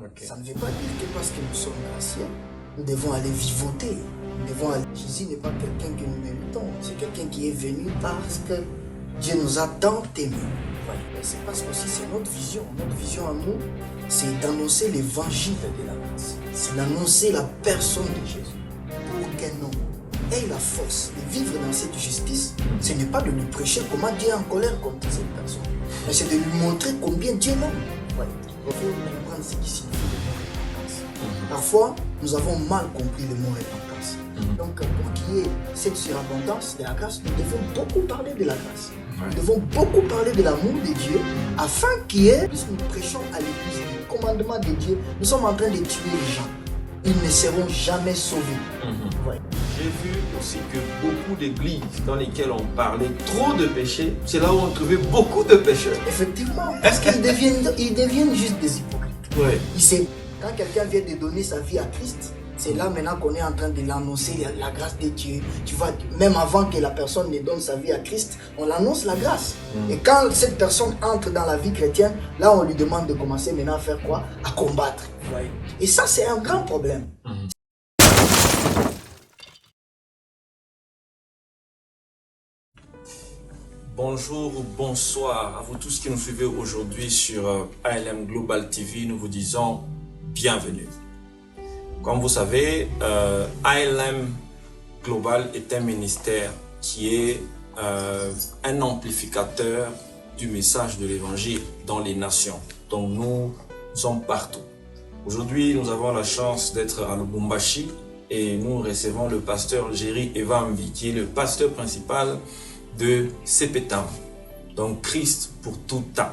Okay. Ça ne veut pas dire que parce que nous sommes graciés, nous devons aller vivoter. Jésus n'est pas quelqu'un que nous méritons. C'est quelqu'un qui est venu parce que Dieu nous a tant aimés. Ouais. C'est parce que aussi c'est notre vision. Notre vision à nous, c'est d'annoncer l'évangile de la grâce. C'est d'annoncer la personne de Jésus. Pour qu'un homme ait la force de vivre dans cette justice, ce n'est pas de lui prêcher comment Dieu est en colère contre cette personne, mais c'est de lui montrer combien Dieu l'aime. Ouais. Il faut comprendre ce qui signifie le mot repentance. Parfois, nous avons mal compris le mot repentance. Donc, pour qu'il y ait cette surabondance de la grâce, nous devons beaucoup parler de la grâce. Nous devons beaucoup parler de l'amour de Dieu afin qu'il y ait, puisque nous prêchons à l'église le commandement de Dieu, nous sommes en train de tuer les gens. Ils ne seront jamais sauvés. Ouais. J'ai vu aussi que beaucoup d'églises dans lesquelles on parlait trop de péchés, c'est là où on trouvait beaucoup de pécheurs. Effectivement, parce qu'ils deviennent juste des hypocrites. Ouais. Quand quelqu'un vient de donner sa vie à Christ, c'est là maintenant qu'on est en train de l'annoncer, la grâce de Dieu. Tu vois, même avant que la personne ne donne sa vie à Christ, on l'annonce la grâce. Et quand cette personne entre dans la vie chrétienne, là on lui demande de commencer maintenant à faire quoi? À combattre. Ouais. Et ça c'est un grand problème. Bonjour ou bonsoir à vous tous qui nous suivez aujourd'hui sur ALM Global TV. Nous vous disons bienvenue. Comme vous savez, ALM Global est un ministère qui est un amplificateur du message de l'évangile dans les nations. Donc nous sommes partout. Aujourd'hui, nous avons la chance d'être à Lubumbashi et nous recevons le pasteur Jerry Evambi qui est le pasteur principal de CPTAM, donc Christ pour tout temps.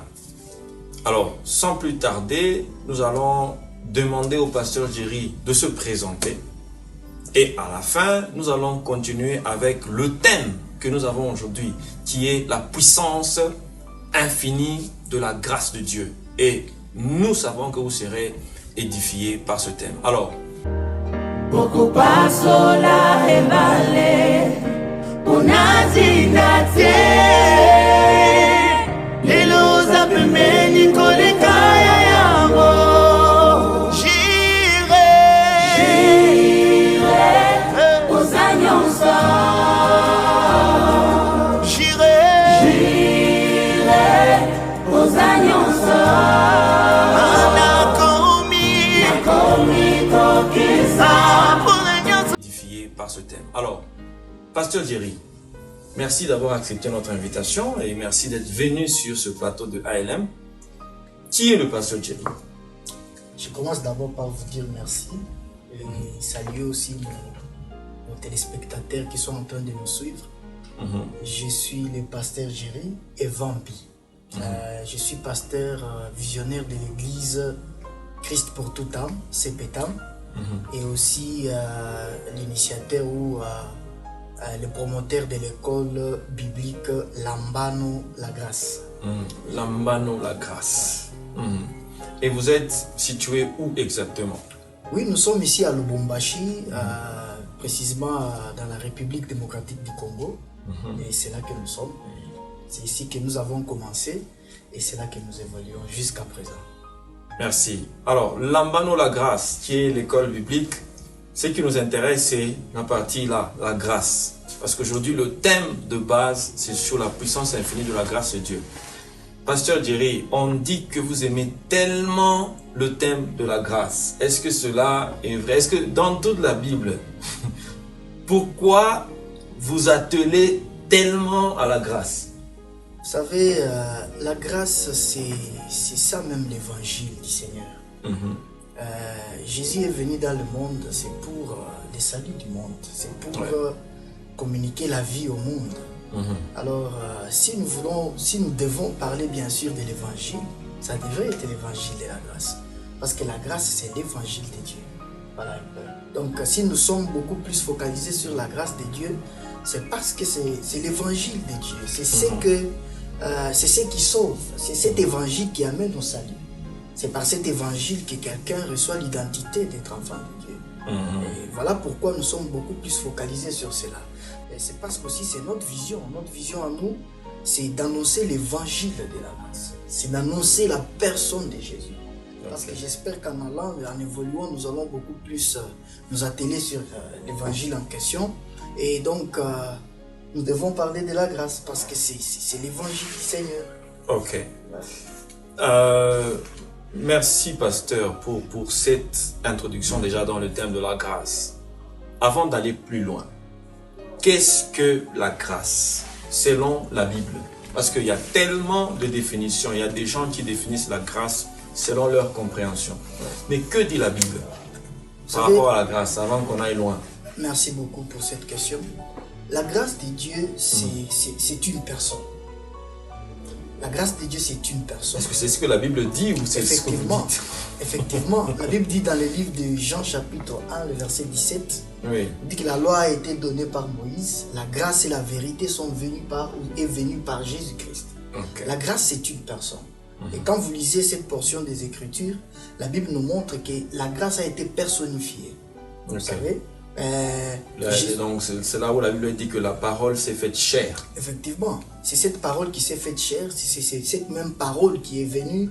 Alors, sans plus tarder, nous allons demander au pasteur Jerry de se présenter et à la fin, nous allons continuer avec le thème que nous avons aujourd'hui qui est la puissance infinie de la grâce de Dieu. Et nous savons que vous serez édifiés par ce thème. Alors, par ce thème. Alors, pasteur Jerry, merci d'avoir accepté notre invitation et merci d'être venu sur ce plateau de ALM. Qui est le pasteur Jerry? Je commence d'abord par vous dire merci et saluer aussi nos téléspectateurs qui sont en train de nous suivre. Je suis le pasteur Jerry Evambi. Je suis pasteur visionnaire de l'église Christ pour tout âme, CPTAM, et aussi l'initiateur ou le promoteur de l'école biblique Lambano La Grâce. Lambano La Grâce. Et vous êtes situé où exactement? Oui, nous sommes ici à Lubumbashi, précisément dans la République démocratique du Congo. Et c'est là que nous sommes. C'est ici que nous avons commencé et c'est là que nous évoluons jusqu'à présent. Merci. Alors, Lambano La Grâce, qui est l'école biblique, ce qui nous intéresse, c'est la partie là, la grâce. Parce qu'aujourd'hui, le thème de base, c'est sur la puissance infinie de la grâce de Dieu. Pasteur Jerry, on dit que vous aimez tellement le thème de la grâce. Est-ce que cela est vrai? Est-ce que dans toute la Bible, pourquoi vous attelez tellement à la grâce? Vous savez, la grâce, c'est ça même l'évangile du Seigneur. Jésus est venu dans le monde, c'est pour le salut du monde, c'est pour communiquer la vie au monde. Alors, si nous devons parler bien sûr de l'évangile, ça devrait être l'évangile de la grâce. Parce que la grâce, c'est l'évangile de Dieu. Voilà un peu. Donc, si nous sommes beaucoup plus focalisés sur la grâce de Dieu, c'est parce que c'est l'évangile de Dieu. C'est ce qui sauve. C'est cet évangile qui amène au salut. C'est par cet évangile que quelqu'un reçoit l'identité d'être enfant de Dieu. Et voilà pourquoi nous sommes beaucoup plus focalisés sur cela. Et c'est parce qu'aussi c'est notre vision. Notre vision à nous, c'est d'annoncer l'évangile de la grâce. C'est d'annoncer la personne de Jésus. Parce que j'espère qu'en allant, en évoluant, nous allons beaucoup plus nous atteler sur l'évangile en question. Et donc, nous devons parler de la grâce parce que c'est l'évangile du Seigneur. Ok. Merci, pasteur, pour cette introduction déjà dans le thème de la grâce. Avant d'aller plus loin, qu'est-ce que la grâce selon la Bible? Parce qu'il y a tellement de définitions. Il y a des gens qui définissent la grâce selon leur compréhension. Mais que dit la Bible par rapport à la grâce, avant qu'on aille loin? Merci beaucoup pour cette question. La grâce de Dieu, c'est une personne. La grâce de Dieu, c'est une personne. Est-ce que c'est ce que la Bible dit ou c'est ce que vous dites? Effectivement. La Bible dit dans le livre de Jean chapitre 1, le verset 17, oui. Il dit que la loi a été donnée par Moïse, la grâce et la vérité sont venues par Jésus-Christ. Okay. La grâce, c'est une personne. Et quand vous lisez cette portion des Écritures, la Bible nous montre que la grâce a été personnifiée. Vous savez donc c'est là où la Bible dit que la parole s'est faite chair. Effectivement, c'est cette parole qui s'est faite chair, c'est cette même parole qui est venue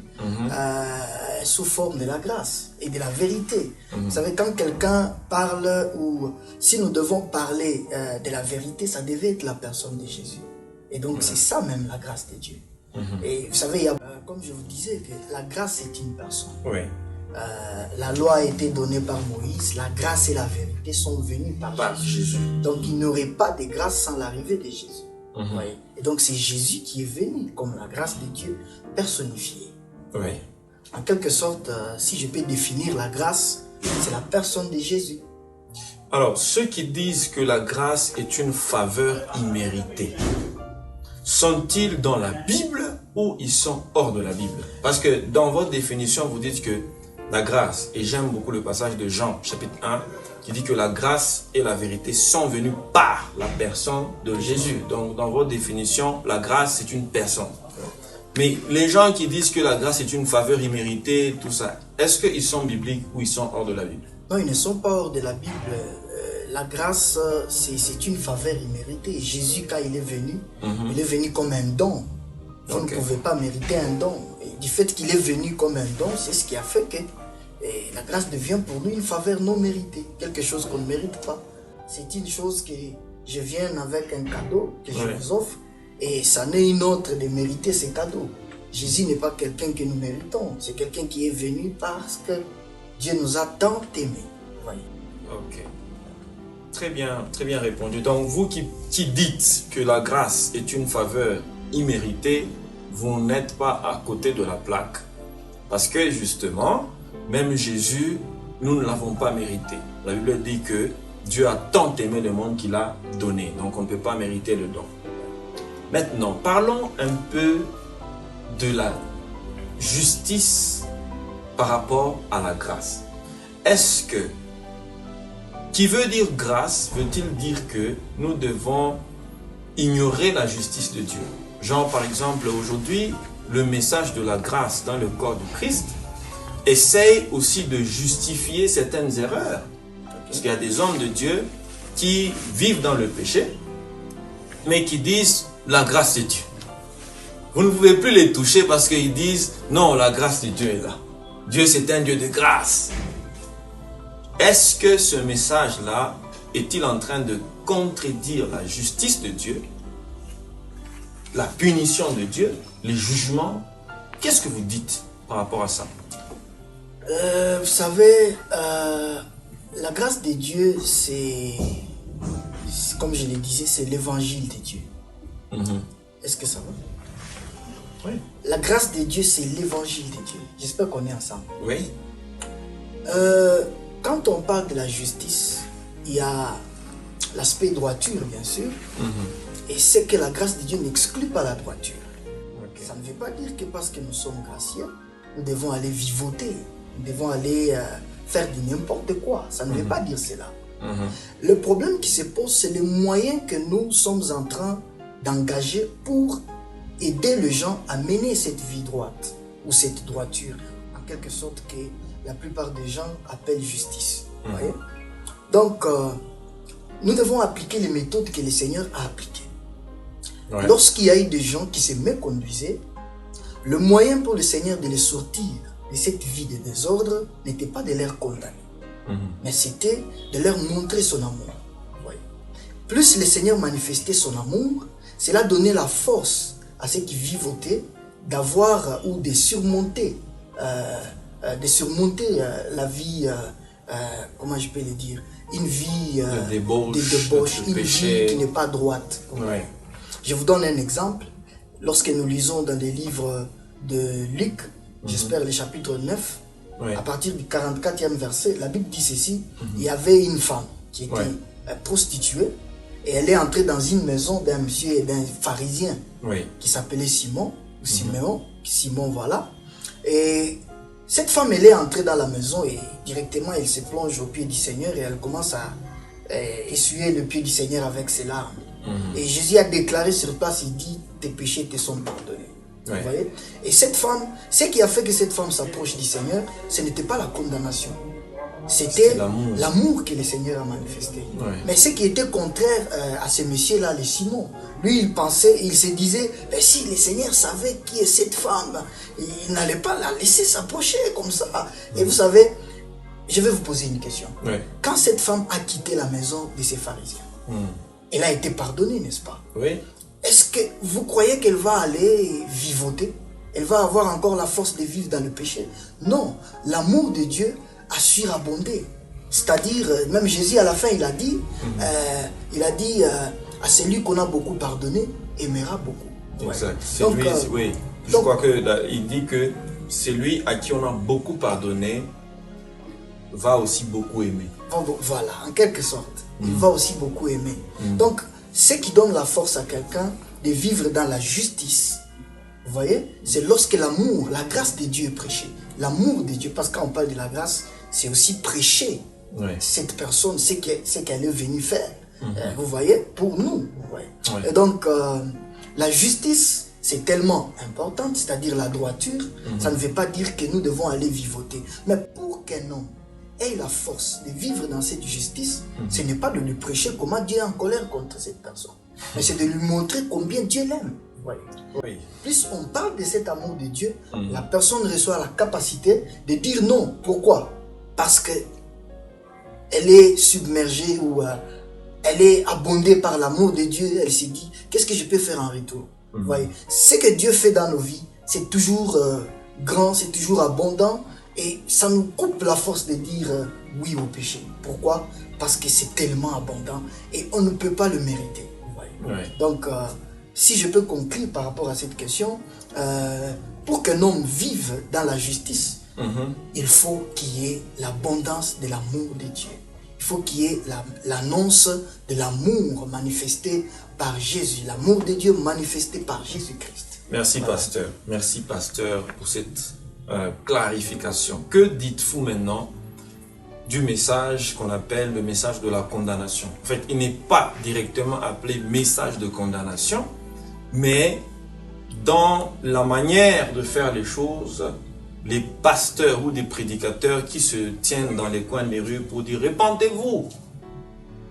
sous forme de la grâce et de la vérité. Vous savez, quand quelqu'un parle, ou si nous devons parler de la vérité, ça devait être la personne de Jésus. Et donc c'est ça même la grâce de Dieu. Et vous savez, comme je vous disais, que la grâce est une personne. Oui. La loi a été donnée par Moïse, la grâce et la vérité sont venues par Jésus. Donc il n'y aurait pas de grâce sans l'arrivée de Jésus. Oui. Et donc c'est Jésus qui est venu comme la grâce de Dieu personnifiée. Oui. En quelque sorte, si je peux définir la grâce, c'est la personne de Jésus. Alors, ceux qui disent que la grâce est une faveur imméritée, sont-ils dans la Bible ou ils sont hors de la Bible? Parce que dans votre définition, vous dites que la grâce, et j'aime beaucoup le passage de Jean, chapitre 1, qui dit que la grâce et la vérité sont venues par la personne de Jésus. Donc, dans votre définition, la grâce, c'est une personne. Mais les gens qui disent que la grâce est une faveur imméritée, tout ça, est-ce qu'ils sont bibliques ou ils sont hors de la Bible? Non, ils ne sont pas hors de la Bible. La grâce, c'est une faveur imméritée. Jésus, quand il est venu comme un don. Vous ne pouvez pas mériter un don. Et du fait qu'il est venu comme un don, c'est ce qui a fait que la grâce devient pour nous une faveur non méritée. Quelque chose qu'on ne mérite pas. C'est une chose que je viens avec un cadeau que je vous offre. Et ça n'est une autre de mériter ce cadeau. Jésus n'est pas quelqu'un que nous méritons. C'est quelqu'un qui est venu parce que Dieu nous a tant aimés. Voyez. Ok. Très bien répondu. Donc vous qui dites que la grâce est une faveur imméritée, vous n'êtes pas à côté de la plaque. Parce que justement, même Jésus, nous ne l'avons pas mérité. La Bible dit que Dieu a tant aimé le monde qu'il a donné. Donc on ne peut pas mériter le don. Maintenant, parlons un peu de la justice par rapport à la grâce. Est-ce que, qui veut dire grâce, veut-il dire que nous devons ignorer la justice de Dieu? Genre, par exemple, aujourd'hui, le message de la grâce dans le corps de Christ essaye aussi de justifier certaines erreurs. Parce qu'il y a des hommes de Dieu qui vivent dans le péché, mais qui disent la grâce de Dieu. Vous ne pouvez plus les toucher parce qu'ils disent non, la grâce de Dieu est là. Dieu, c'est un Dieu de grâce. Est-ce que ce message-là est-il en train de contredire la justice de Dieu, la punition de Dieu, les jugements? Qu'est-ce que vous dites par rapport à ça? Vous savez, la grâce de Dieu, c'est comme je le disais, c'est l'évangile de Dieu. Est-ce que ça va? Oui. La grâce de Dieu, c'est l'évangile de Dieu. J'espère qu'on est ensemble. Oui. Quand on parle de la justice, il y a l'aspect droiture, bien sûr. Et c'est que la grâce de Dieu n'exclut pas la droiture. Ça ne veut pas dire que parce que nous sommes gracieux, nous devons aller vivoter. Nous devons aller faire de n'importe quoi. Ça ne veut pas dire cela. Le problème qui se pose, c'est les moyens que nous sommes en train d'engager pour aider les gens à mener cette vie droite ou cette droiture, en quelque sorte que la plupart des gens appellent justice. Voyez? Donc, nous devons appliquer les méthodes que le Seigneur a appliquées. Lorsqu'il y a eu des gens qui se méconduisaient, le moyen pour le Seigneur de les sortir de cette vie de désordre n'était pas de leur condamner, mais c'était de leur montrer son amour. Oui. Plus le Seigneur manifestait son amour, cela donnait la force à ceux qui vivotaient d'avoir ou de surmonter la vie, comment je peux le dire, une vie de débauche, une vie qui n'est pas droite. Ouais. Je vous donne un exemple. Lorsque nous lisons dans les livres de Luc, j'espère le chapitre 9, à partir du 44e verset, la Bible dit ceci, il y avait une femme qui était prostituée, et elle est entrée dans une maison d'un monsieur, d'un pharisien, qui s'appelait Simon, ou Simon, voilà. Et cette femme, elle est entrée dans la maison et directement, elle se plonge au pied du Seigneur et elle commence à essuyer le pied du Seigneur avec ses larmes. Et Jésus a déclaré sur place, il dit, tes péchés te sont pardonnés. Vous voyez? Et cette femme, ce qui a fait que cette femme s'approche du Seigneur, ce n'était pas la condamnation. C'était l'amour que le Seigneur a manifesté. Mais ce qui était contraire à ce monsieur-là, le Simon, lui, il se disait, si le Seigneur savait qui est cette femme, il n'allait pas la laisser s'approcher comme ça. Et vous savez, je vais vous poser une question. Quand cette femme a quitté la maison de ses pharisiens, elle a été pardonnée, n'est-ce pas? Oui. Est-ce que vous croyez qu'elle va aller vivoter? Elle va avoir encore la force de vivre dans le péché? Non, l'amour de Dieu a surabondé. C'est-à-dire, même Jésus à la fin, il a dit à celui qu'on a beaucoup pardonné, aimera beaucoup. Exact. Donc, je crois qu'il dit que celui à qui on a beaucoup pardonné va aussi beaucoup aimer. Voilà, en quelque sorte. Il va aussi beaucoup aimer. Donc, ce qui donne la force à quelqu'un de vivre dans la justice, vous voyez, c'est lorsque l'amour, la grâce de Dieu est prêchée. L'amour de Dieu, parce que quand on parle de la grâce, c'est aussi prêcher cette personne, ce qu'elle est venue faire. Vous voyez, pour nous. Et donc, la justice, c'est tellement important, c'est-à-dire la droiture, ça ne veut pas dire que nous devons aller vivoter. Mais pour qu'un homme ait la force de vivre dans cette justice, ce n'est pas de lui prêcher comment Dieu est en colère contre cette personne, mais c'est de lui montrer combien Dieu l'aime. Plus on parle de cet amour de Dieu, la personne reçoit la capacité de dire non. Pourquoi? Parce que elle est submergée ou elle est abondée par l'amour de Dieu. Elle se dit, qu'est-ce que je peux faire en retour? Voyez, ce que Dieu fait dans nos vies, c'est toujours grand, c'est toujours abondant. Et ça nous coupe la force de dire oui au péché. Pourquoi? Parce que c'est tellement abondant et on ne peut pas le mériter. Donc, si je peux conclure par rapport à cette question, pour qu'un homme vive dans la justice, il faut qu'il y ait l'abondance de l'amour de Dieu. Il faut qu'il y ait l'annonce de l'amour manifesté par Jésus, l'amour de Dieu manifesté par Jésus-Christ. Merci, pasteur. Merci, pasteur, pour cette clarification. Que dites-vous maintenant du message qu'on appelle le message de la condamnation? En fait, il n'est pas directement appelé message de condamnation, mais dans la manière de faire les choses, les pasteurs ou des prédicateurs qui se tiennent dans les coins des rues pour dire « Répentez-vous,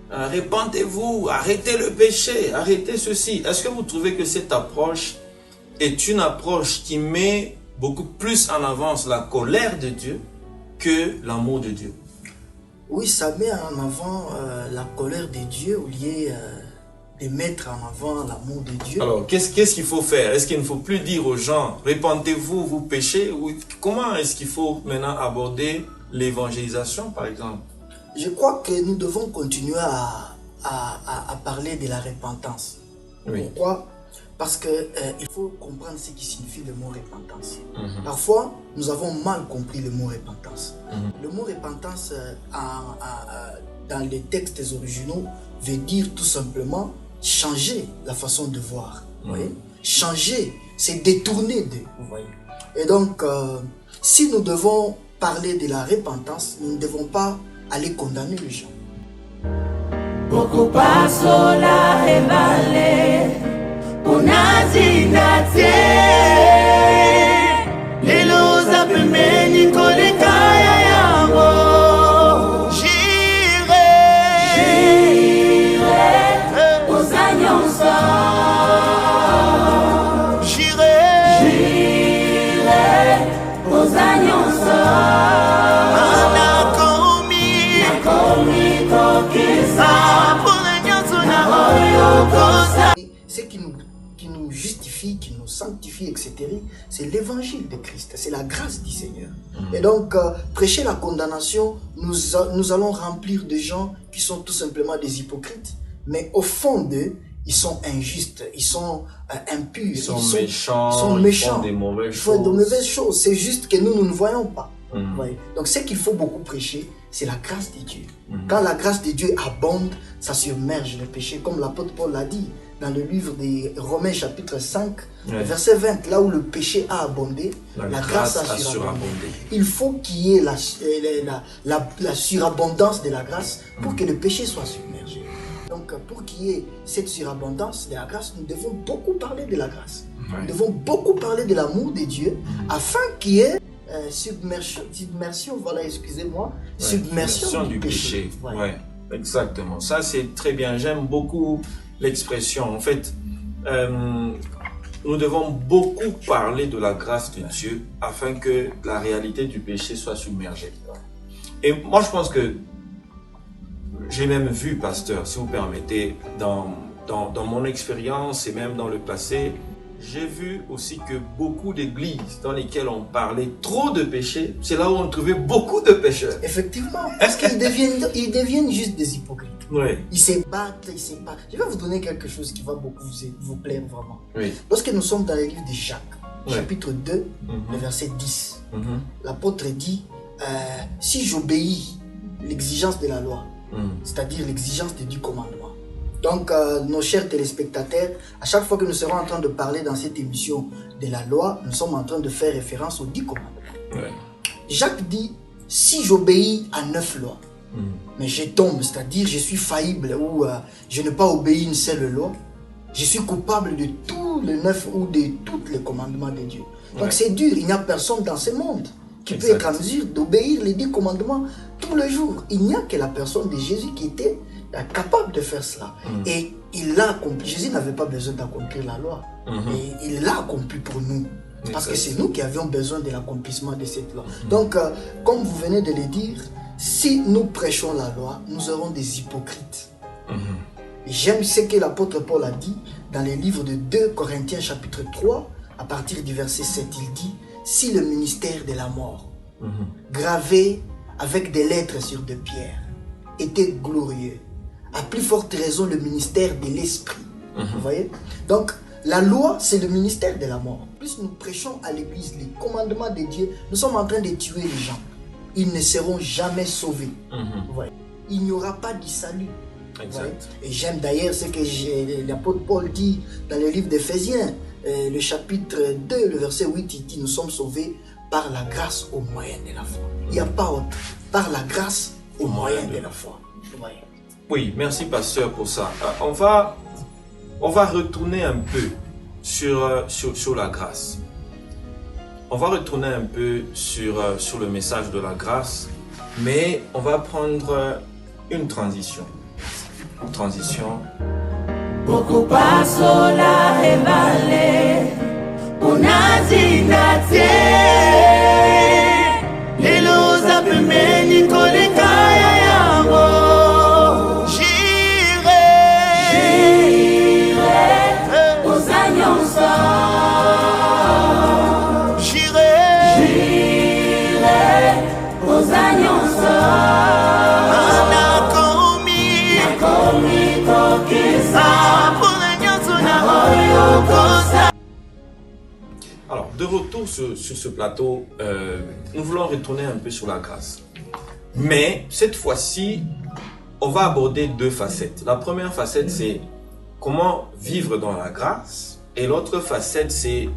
répentez-vous, arrêtez le péché, arrêtez ceci ». Est-ce que vous trouvez que cette approche est une approche qui met beaucoup plus en avance la colère de Dieu que l'amour de Dieu? Oui, ça met en avant la colère de Dieu au lieu de mettre en avant l'amour de Dieu. Alors, qu'est-ce qu'il faut faire? Est-ce qu'il ne faut plus dire aux gens, répentez-vous, vous péchez? Ou comment est-ce qu'il faut maintenant aborder l'évangélisation, par exemple? Je crois que nous devons continuer à parler de la repentance. Pourquoi? Parce qu'il faut comprendre ce qui signifie le mot repentance. Parfois, nous avons mal compris le mot repentance. Le mot repentance, dans les textes originaux, veut dire tout simplement changer la façon de voir. Vous voyez? Changer, c'est détourner de. Vous voyez? Et donc, si nous devons parler de la repentance, nous ne devons pas aller condamner les gens. Ce qui nous justifie, qui nous sanctifie, etc., c'est l'évangile de Christ, c'est la grâce du Seigneur. Et donc, prêcher la condamnation, nous allons remplir de gens qui sont tout simplement des hypocrites, mais au fond d'eux, ils sont injustes, ils sont impurs, ils sont méchants, ils font des mauvaises choses. Ils font de mauvaises choses, c'est juste que nous ne voyons pas. Donc, ce qu'il faut beaucoup prêcher, c'est la grâce de Dieu. Quand la grâce de Dieu abonde, ça submerge le péché, comme l'apôtre Paul l'a dit dans le livre des Romains chapitre 5, verset 20, là où le péché a abondé, la grâce a surabondé. Il faut qu'il y ait la surabondance de la grâce pour que le péché soit submergé. Donc, pour qu'il y ait cette surabondance de la grâce, nous devons beaucoup parler de la grâce. Nous devons beaucoup parler de l'amour de Dieu afin qu'il y ait submersion, voilà, excusez-moi, submersion du péché. Ouais, exactement. Ça, c'est très bien. J'aime beaucoup l'expression. En fait, nous devons beaucoup parler de la grâce de Dieu afin que la réalité du péché soit submergée. Et moi, je pense que j'ai même vu, pasteur, si vous permettez, dans mon expérience et même dans le passé, j'ai vu aussi que beaucoup d'églises dans lesquelles on parlait trop de péché, c'est là où on trouvait beaucoup de pécheurs. Effectivement, parce qu'ils deviennent juste des hypocrites. Oui. Ils se battent, ils se battent. Je vais vous donner quelque chose qui va beaucoup vous plaire vraiment. Oui. Lorsque nous sommes dans le livre de Jacques, chapitre 2, le verset 10, l'apôtre dit, si j'obéis l'exigence de la loi, c'est-à-dire l'exigence des 10 commandements. Donc, nos chers téléspectateurs, à chaque fois que nous serons en train de parler dans cette émission de la loi, nous sommes en train de faire référence aux 10 commandements. Jacques dit, si j'obéis à 9 lois, mais je tombe, c'est-à-dire je suis faillible ou je n'ai pas obéi une seule loi, je suis coupable de tous les 9 ou de tous les commandements de Dieu. Donc c'est dur, il n'y a personne dans ce monde qui peut être en mesure d'obéir les 10 commandements tous les jours. Il n'y a que la personne de Jésus qui était capable de faire cela. Et il l'a accompli. Jésus n'avait pas besoin d'accomplir la loi. Et il l'a accompli pour nous. Parce que c'est nous qui avions besoin de l'accomplissement de cette loi. Donc, comme vous venez de le dire, si nous prêchons la loi, nous serons des hypocrites. J'aime ce que l'apôtre Paul a dit dans le livre de 2 Corinthiens chapitre 3, à partir du verset 7, il dit, si le ministère de la mort, gravé avec des lettres sur de pierres, était glorieux, à plus forte raison le ministère de l'esprit. Vous voyez? Donc, la loi, c'est le ministère de la mort. Plus nous prêchons à l'église les commandements de Dieu, nous sommes en train de tuer les gens. Ils ne seront jamais sauvés. Vous voyez? Il n'y aura pas de salut. Et j'aime d'ailleurs ce que l'apôtre Paul dit dans le livre d'Éphésiens, le chapitre 2, le verset 8, il dit, nous sommes sauvés par la grâce au moyen de la foi. Il n'y a pas autre. Par la grâce au moyen de la foi. Oui, merci pasteur pour ça. On va retourner un peu sur la grâce. On va retourner un peu sur le message de la grâce, mais on va prendre une transition. Une transition. Poco paso la evale, unazinate, lelo zapemeni kolekaya yango, jire, uzanyonsa, jire, uzanyonsa. Alors, de retour sur ce plateau, nous voulons retourner un peu sur la grâce. Mais cette fois-ci, on va aborder 2 facettes. La première facette, c'est comment vivre dans la grâce. Et l'autre facette, c'est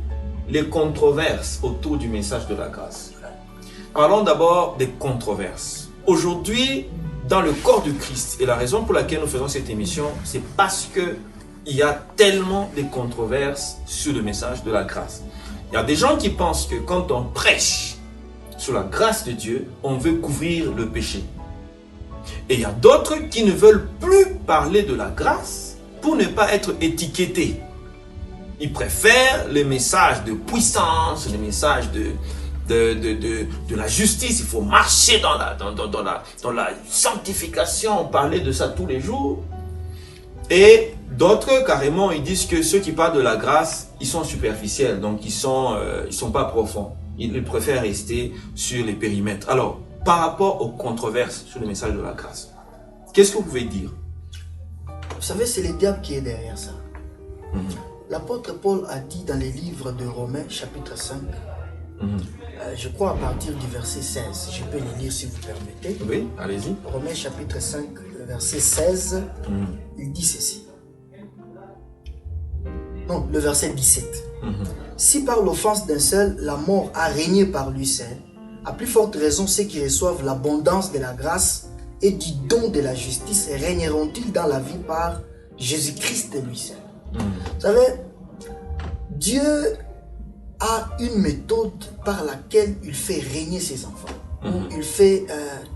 les controverses autour du message de la grâce. Parlons d'abord des controverses. Aujourd'hui, dans le corps du Christ, et la raison pour laquelle nous faisons cette émission, c'est parce que il y a tellement de controverses sur le message de la grâce. Il y a des gens qui pensent que quand on prêche sur la grâce de Dieu, on veut couvrir le péché. Et il y a d'autres qui ne veulent plus parler de la grâce pour ne pas être étiquetés. Ils préfèrent les messages de puissance, les messages de la justice, il faut marcher dans la sanctification, on parlait de ça tous les jours. Et d'autres, carrément, ils disent que ceux qui parlent de la grâce, ils sont superficiels, donc ils sont pas profonds. Ils préfèrent rester sur les périmètres. Alors, par rapport aux controverses sur le message de la grâce, qu'est-ce que vous pouvez dire? Vous savez, c'est le diable qui est derrière ça. L'apôtre Paul a dit dans les livres de Romains, chapitre 5, je crois à partir du verset 16, je peux le lire si vous permettez. Oui, allez-y. Romains chapitre 5, le verset 16, il dit ceci. Non, le verset 17. Si par l'offense d'un seul, la mort a régné par lui seul, à plus forte raison, ceux qui reçoivent l'abondance de la grâce et du don de la justice régneront-ils dans la vie par Jésus-Christ lui seul. Vous savez, Dieu a une méthode par laquelle il fait régner ses enfants, ou il fait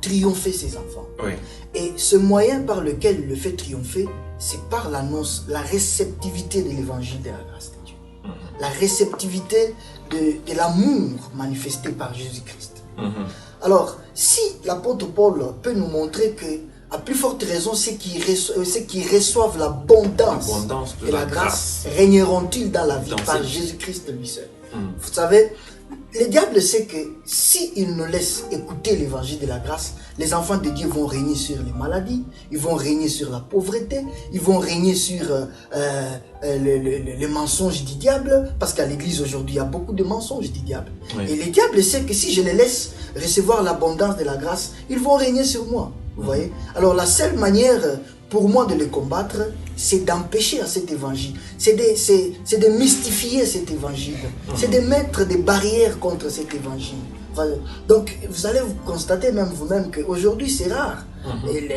triompher ses enfants. Oui. Et ce moyen par lequel il le fait triompher, c'est par l'annonce, la réceptivité de l'évangile de la grâce de Dieu. La réceptivité de l'amour manifesté par Jésus-Christ. Alors, si l'apôtre Paul peut nous montrer que, à plus forte raison, ceux qui reçoivent l'abondance de la grâce régneront-ils dans la vie par Jésus-Christ lui seul. Vous savez, le diable sait que s'il nous laisse écouter l'évangile de la grâce, les enfants de Dieu vont régner sur les maladies, ils vont régner sur la pauvreté, ils vont régner sur les mensonges du diable, parce qu'à l'église aujourd'hui, il y a beaucoup de mensonges du diable. Oui. Et le diable sait que si je les laisse recevoir l'abondance de la grâce, ils vont régner sur moi. Vous voyez? Alors la seule manière pour moi de les combattre, c'est d'empêcher à cet évangile, c'est de mystifier cet évangile, c'est de mettre des barrières contre cet évangile. Donc vous allez vous constater même vous-même qu'aujourd'hui c'est rare.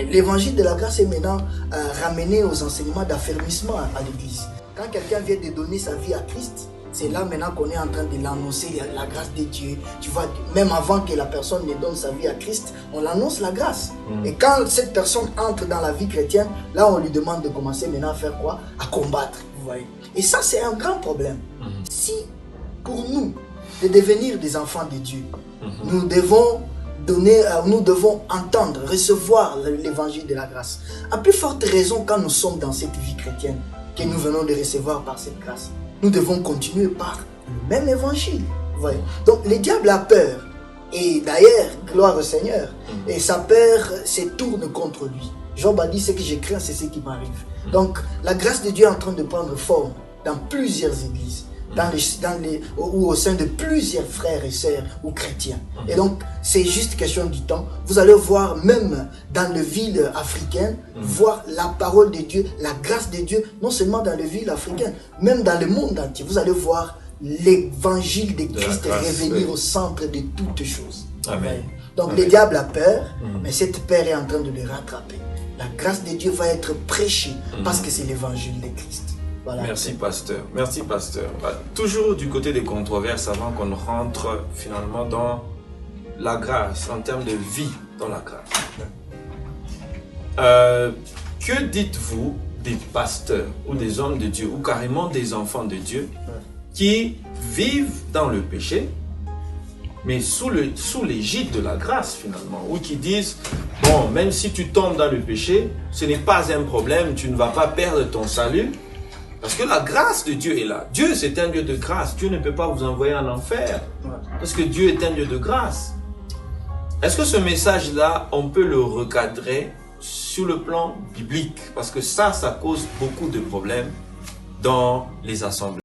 L'évangile de la grâce est maintenant ramené aux enseignements d'affermissement à l'église. Quand quelqu'un vient de donner sa vie à Christ, c'est là maintenant qu'on est en train de l'annoncer, la grâce de Dieu. Tu vois, même avant que la personne ne donne sa vie à Christ, on l'annonce la grâce. Et quand cette personne entre dans la vie chrétienne, là on lui demande de commencer maintenant à faire quoi? À combattre, vous voyez. Et ça c'est un grand problème. Si pour nous, de devenir des enfants de Dieu, nous devons entendre, recevoir l'évangile de la grâce. À plus forte raison quand nous sommes dans cette vie chrétienne que nous venons de recevoir par cette grâce. Nous devons continuer par le même évangile. Vous voyez? Donc le diable a peur. Et d'ailleurs, gloire au Seigneur. Et sa peur se tourne contre lui. Job a dit, ce que je crains, c'est ce qui m'arrive. Donc la grâce de Dieu est en train de prendre forme dans plusieurs églises. Ou au sein de plusieurs frères et sœurs ou chrétiens. Et donc, c'est juste question du temps. Vous allez voir, même dans les villes africaines, voir la parole de Dieu, la grâce de Dieu, non seulement dans les villes africaines, même dans le monde entier. Vous allez voir l'évangile de Christ revenir au centre de toutes choses. Amen. Donc, le diable a peur, mais cette peur est en train de le rattraper. La grâce de Dieu va être prêchée parce que c'est l'évangile de Christ. Voilà. Merci pasteur, merci pasteur. Toujours du côté des controverses avant qu'on rentre finalement dans la grâce, en termes de vie dans la grâce. Que dites-vous des pasteurs ou des hommes de Dieu ou carrément des enfants de Dieu qui vivent dans le péché mais sous l'égide de la grâce finalement, ou qui disent, bon, même si tu tombes dans le péché, ce n'est pas un problème, tu ne vas pas perdre ton salut. Parce que la grâce de Dieu est là. Dieu, c'est un Dieu de grâce. Dieu ne peut pas vous envoyer en enfer. Parce que Dieu est un Dieu de grâce. Est-ce que ce message-là, on peut le recadrer sur le plan biblique? Parce que ça cause beaucoup de problèmes dans les assemblées.